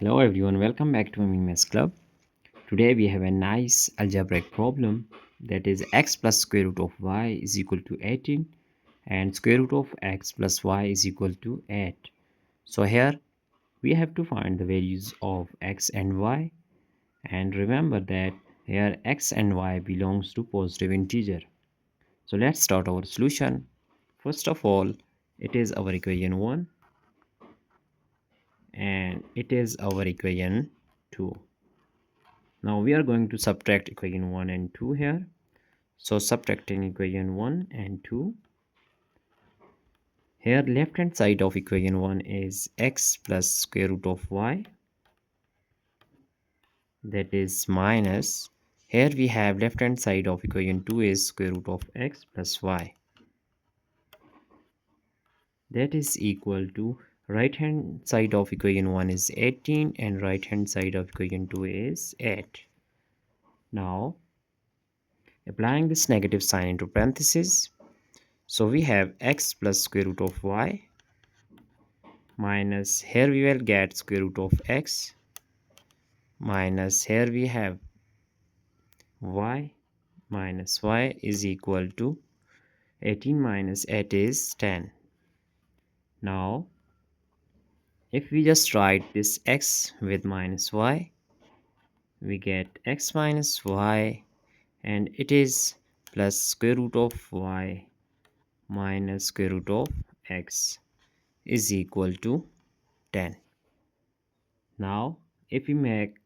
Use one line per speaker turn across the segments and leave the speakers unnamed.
Hello everyone, welcome back to Amin Math Club. Today we have a nice algebraic problem, that is x plus square root of y is equal to 18 and square root of x plus y is equal to 8. So here we have to find the values of x and y, and remember that here x and y belongs to positive integer. So let's start our solution. First of all, it is our equation 1 and it is our equation 2. Now we are going to subtract equation 1 and 2 here. So subtracting equation 1 and 2. Here left hand side of equation 1 is x plus square root of y. That is minus. Here we have left hand side of equation 2 is square root of x plus y. That is equal to right hand side of equation 1 is 18 and right hand side of equation 2 is 8. Now applying this negative sign into parentheses. So we have x plus square root of y minus, here we will get square root of x, minus here we have y minus y is equal to 18 minus 8 is 10. Now if we just write this x with minus y, we get x minus y, and it is plus square root of y minus square root of x is equal to 10. Now if we make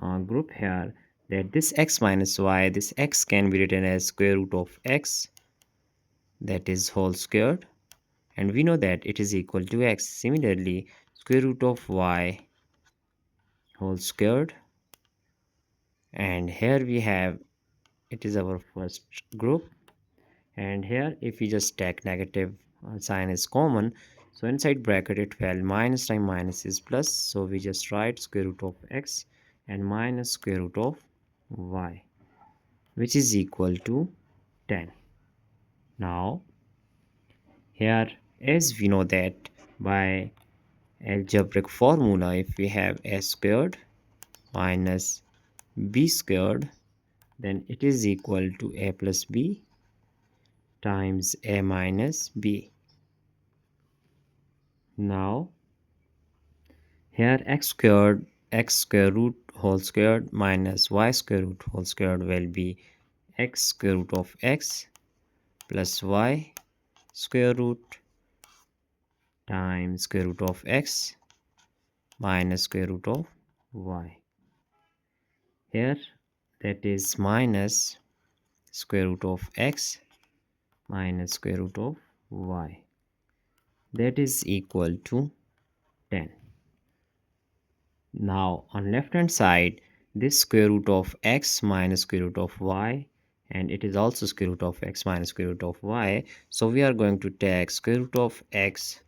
a group here, that this x minus y, this x can be written as square root of x, that is whole squared, and we know that it is equal to x. Similarly, square root of y whole squared, and here we have, it is our first group, and here if we just take negative sign is common, so inside bracket it will minus times minus is plus, so we just write square root of x and minus square root of y, which is equal to 10. Now here, as we know that by algebraic formula, if we have a squared minus b squared, then it is equal to a plus b times a minus b. Now here x square root whole squared minus y square root whole squared will be x square root of x plus y square root times square root of x minus square root of y. Here that is minus square root of x minus square root of y, that is equal to 10. Now on left hand side, this square root of x minus square root of y, and it is also square root of x minus square root of y, so we are going to take square root of x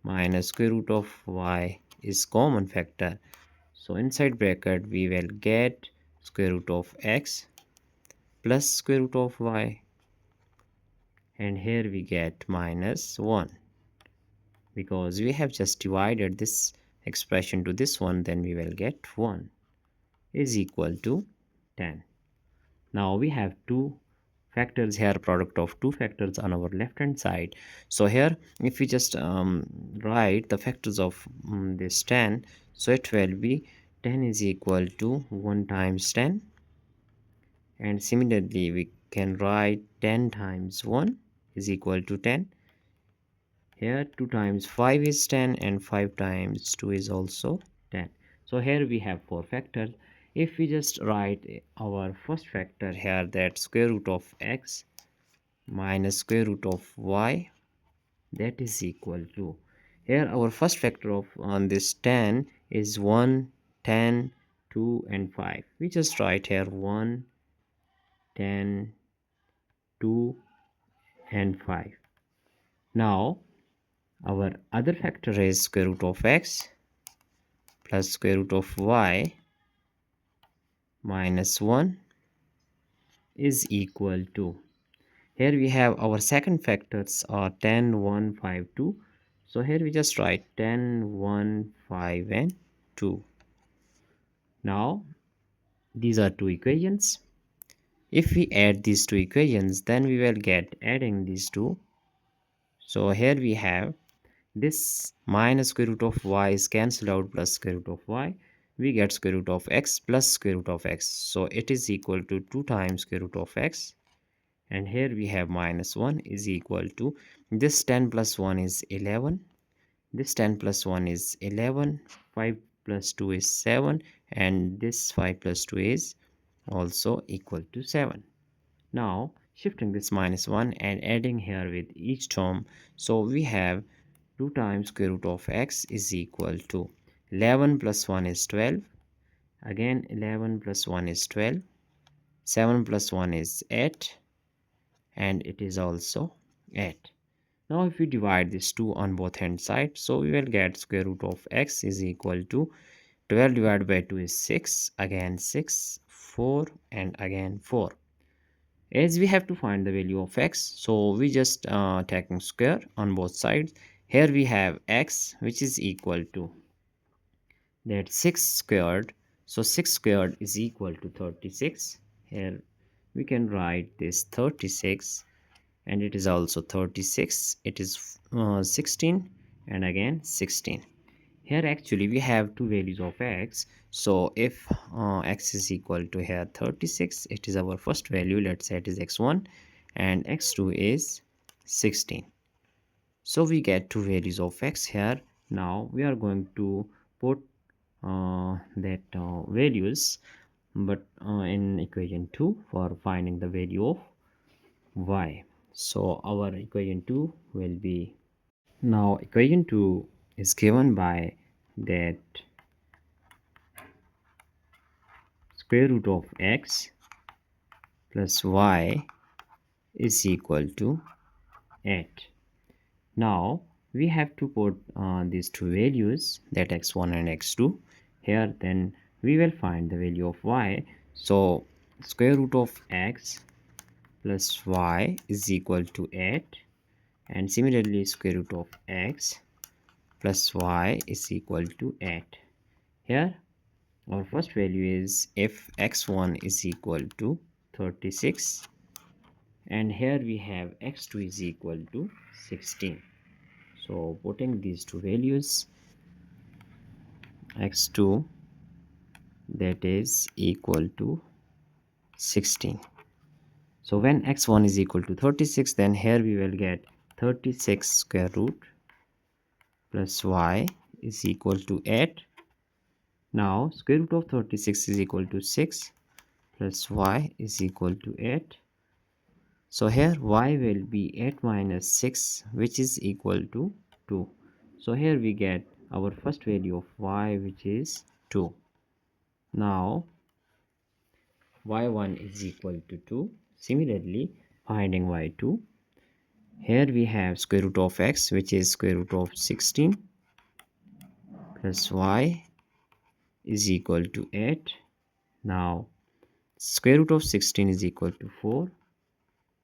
minus square root of y is common factor, so inside bracket we will get square root of x plus square root of y, and here we get minus 1, because we have just divided this expression to this one, then we will get 1 is equal to 10. Now we have two factors here, product of two factors on our left hand side. So here if we just write the factors of this 10, so it will be 10 is equal to 1 times 10, and similarly we can write 10 times 1 is equal to 10. Here 2 times 5 is 10 and 5 times 2 is also 10. So here we have four factors. If we just write our first factor here, that square root of x minus square root of y, that is equal to, here our first factor of on this 10 is 1, 10, 2 and 5. We just write here 1, 10, 2 and 5. Now our other factor is square root of x plus square root of y minus 1 is equal to, here we have our second factors are 10, 1, 5, 2. So here we just write 10, 1, 5 and 2. Now these are two equations. If we add these two equations, then we will get adding these two. So here we have this minus square root of y is cancelled out plus square root of y. We get square root of x plus square root of x. So it is equal to 2 times square root of x. And here we have minus 1 is equal to this 10 plus 1 is 11. This 10 plus 1 is 11. 5 plus 2 is 7. And this 5 plus 2 is also equal to 7. Now shifting this minus 1 and adding here with each term, so we have 2 times square root of x is equal to 11 plus 1 is 12. Again 11 plus 1 is 12. 7 plus 1 is 8, and it is also 8. Now if we divide this 2 on both hand sides, so we will get square root of x is equal to 12 divided by 2 is 6, again 6, 4, and again 4. As we have to find the value of x, so we just taking square on both sides. Here we have x, which is equal to that 6 squared. So 6 squared is equal to 36. Here we can write this 36, and it is also 36. It is 16 and again 16. Here actually we have two values of x. So if x is equal to here 36, it is our first value. Let's say it is x1, and x2 is 16. So we get two values of x here. Now we are going to put that values, but in equation 2 for finding the value of y. So our equation 2 will be, now equation 2 is given by that square root of x plus y is equal to 8. Now we have to put these two values, that x1 and x2 here, then we will find the value of y. So square root of x plus y is equal to 8, and similarly square root of x plus y is equal to 8. Here our first value is if x1 is equal to 36, and here we have x2 is equal to 16. So putting these two values, x2 that is equal to 16. So when x1 is equal to 36, then here we will get 36 square root plus y is equal to 8. Now square root of 36 is equal to 6 plus y is equal to 8. So here y will be 8 minus 6, which is equal to 2. So here we get our first value of y, which is 2. Now y1 is equal to 2. Similarly, finding y2, here we have square root of x, which is square root of 16 plus y is equal to 8. Now square root of 16 is equal to 4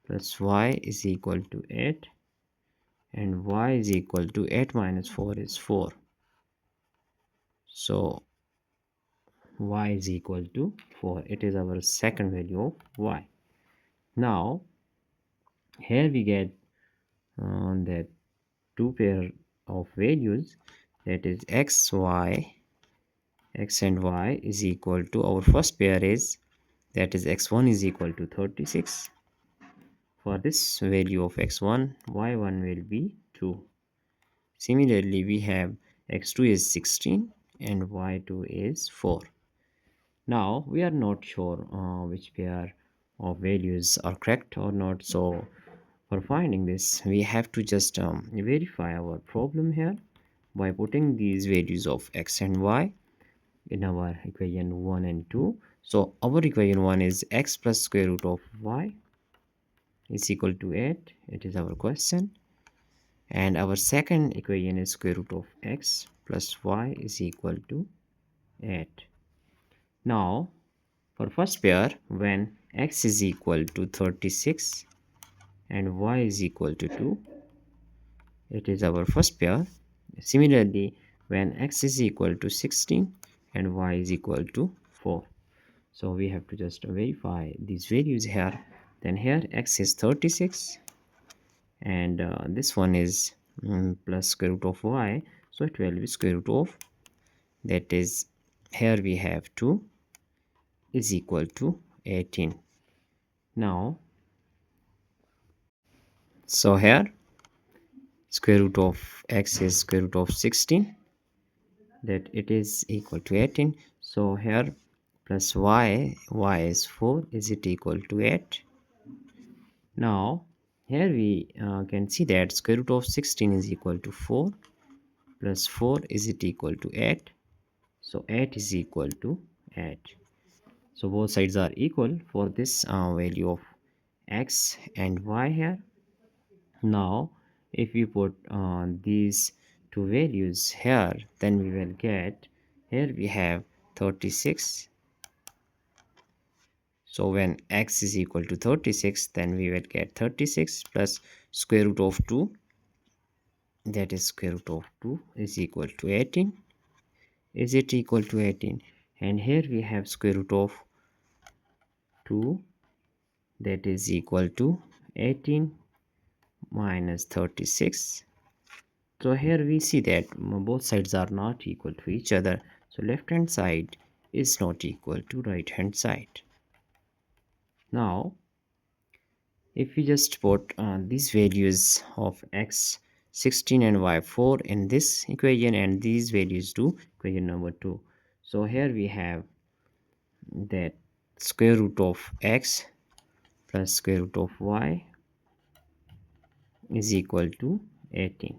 plus y is equal to 8, and y is equal to 8 minus 4 is 4. So y is equal to 4. It is our second value of y. Now here we get that two pair of values, that is x and y is equal to, our first pair is, that is x1 is equal to 36. For this value of x1, y1 will be 2. Similarly, we have x2 is 16 and y2 is 4. Now we are not sure which pair of values are correct or not. So for finding this, we have to just verify our problem here by putting these values of x and y in our equation 1 and 2. So our equation 1 is x plus square root of y is equal to 8. It is our question. And our second equation is square root of x plus y is equal to 8. Now for first pair, when x is equal to 36 and y is equal to 2, it is our first pair. Similarly, when x is equal to 16 and y is equal to 4. So we have to just verify these values here. Then here x is 36, and this one is plus square root of y, so it will be square root of, that is, here we have 2 is equal to 18. Now, so here square root of x is square root of 16, that it is equal to 18. So here plus y is 4, is it equal to 8. Now here we can see that square root of 16 is equal to 4, plus 4 is it equal to 8. So 8 is equal to 8. So both sides are equal for this value of x and y here. Now if we put these two values here, then we will get, here we have 36. So when x is equal to 36, then we will get 36 plus square root of 2, that is square root of 2 is equal to 18. Is it equal to 18? And here we have square root of 2, that is equal to 18 minus 36. So here we see that both sides are not equal to each other, so left hand side is not equal to right hand side. Now if we just put these values of x 16 and y 4 in this equation, and these values to equation number 2, so here we have that square root of x plus square root of y is equal to 18.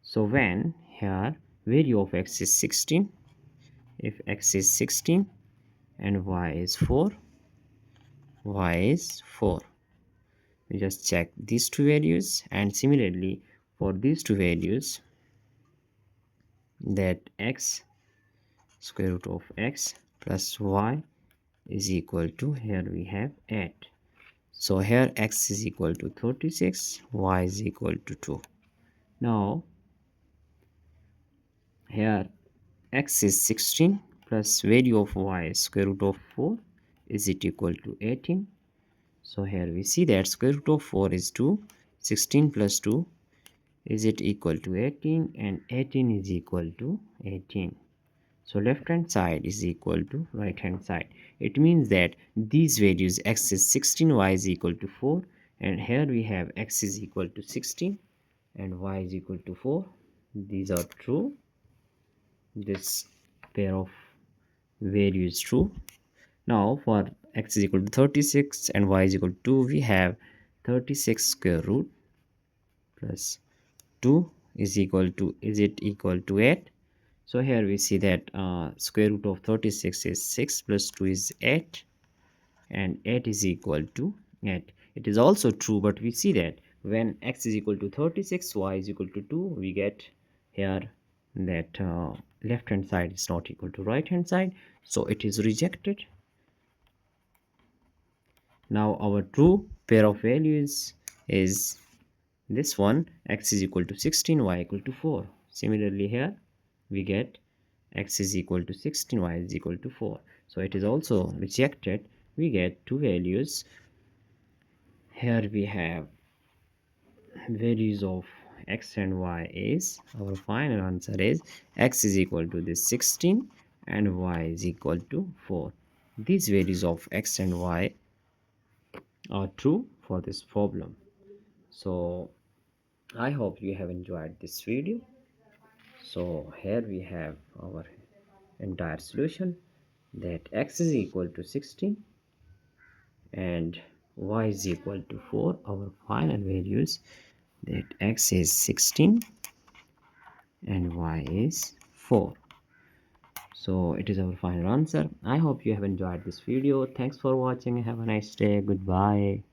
So when here value of x is 16, if x is 16 and y is 4, y is 4, we just check these two values, and similarly for these two values, that x square root of x plus y is equal to, here we have 8. So here x is equal to 36, y is equal to 2. Now here x is 16 plus value of y square root of 4, is it equal to 18. So here we see that square root of 4 is 2, 16 plus 2, is it equal to 18, and 18 is equal to 18. So left hand side is equal to right hand side. It means that these values, x is 16, y is equal to 4, and here we have x is equal to 16 and y is equal to 4. These are true. This pair of values true. Now for x is equal to 36 and y is equal to 2, we have 36 square root plus 2 is equal to, is it equal to 8. So here we see that square root of 36 is 6 plus 2 is 8, and 8 is equal to 8. It is also true, but we see that when x is equal to 36, y is equal to 2, we get here that left hand side is not equal to right hand side, so it is rejected. Now our true pair of values is this one, x is equal to 16, y equal to 4. Similarly here we get x is equal to 16, y is equal to 4, so it is also rejected. We get two values. Here we have values of x and y is, our final answer is x is equal to this 16 and y is equal to 4. These values of x and y are true for this problem. So I hope you have enjoyed this video. So here we have our entire solution, that x is equal to 16 and y is equal to 4. Our final values, that x is 16 and y is 4. So it is our final answer. I hope you have enjoyed this video. Thanks for watching. Have a nice day. Goodbye.